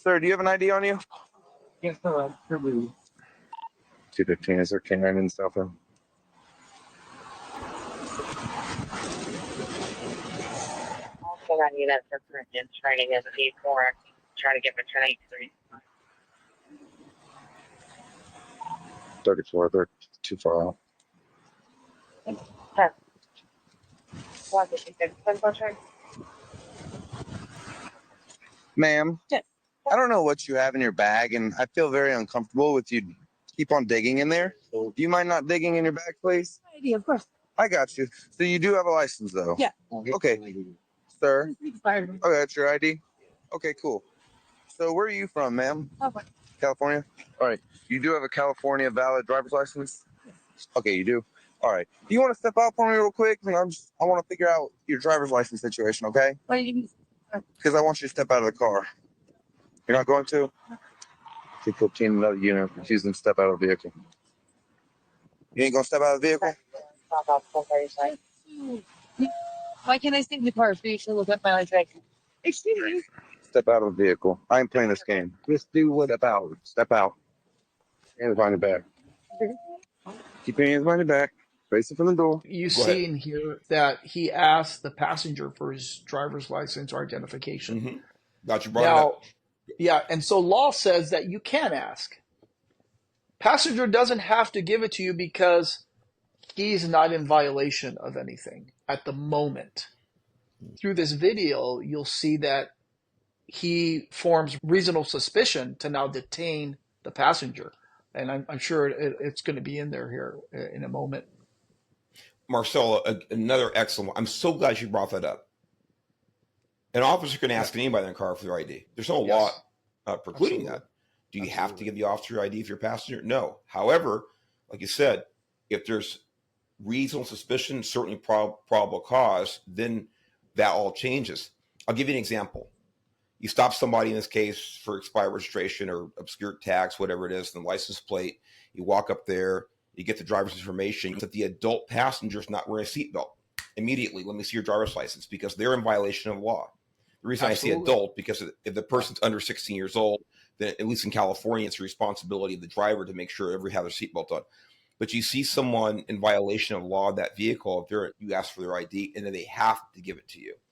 Sir, do you have an ID on you? Yes, sir. 215, is there canine and stuff? In? Also, I need that for and training as a D4. Try to get my training 3. 34, they're too far out. Huh. What did you say? Ma'am, Yes. I don't know what you have in your bag, and I feel very uncomfortable with you keep on digging in there. Do you mind not digging in your bag, please? ID, of course. I got you. So you do have a license, though? Yeah. Okay. Sir? Expired. Oh, that's your ID? Okay, cool. So where are you from, ma'am? Okay. California? All right. You do have a California valid driver's license? Okay, you do? All right. Do you want to step out for me real quick? I want to figure out your driver's license situation, okay? What do you mean? Because I want you to step out of the car. You're not going to? 215, another unit. Refusing to step out of the vehicle. You ain't going to step out of the vehicle? Why can't I stay in the car so you can look at my license? Excuse me. Step out of the vehicle. I ain't playing this game. Just do what? Step out. Step out. Hands behind your back. Keep your hands behind your back. Face it from the door. You see in here that he asked the passenger for his driver's license or identification. Mm-hmm. Got you brought it up. Yeah, and so law says that you can ask. Passenger doesn't have to give it to you because he's not in violation of anything at the moment. Through this video, you'll see that he forms reasonable suspicion to now detain the passenger. And I'm sure it's going to be in there here in a moment. Marcella, another excellent one. I'm so glad you brought that up. An officer can ask anybody in the car for their ID. There's no law precluding that. Do you have to give the officer your ID if you're a passenger? No. However, like you said, if there's reasonable suspicion, certainly probable cause, then that all changes. I'll give you an example. You stop somebody in this case for expired registration or obscure tags, whatever it is, the license plate. You walk up there, you get the driver's information. That the adult passenger is not wearing a seatbelt. Immediately, let me see your driver's license because they're in violation of law. The reason I say adult, because if the person's under 16 years old, then at least in California, it's the responsibility of the driver to make sure everybody has their seatbelt on. But you see someone in violation of law of that vehicle, if you ask for their ID, and then they have to give it to you.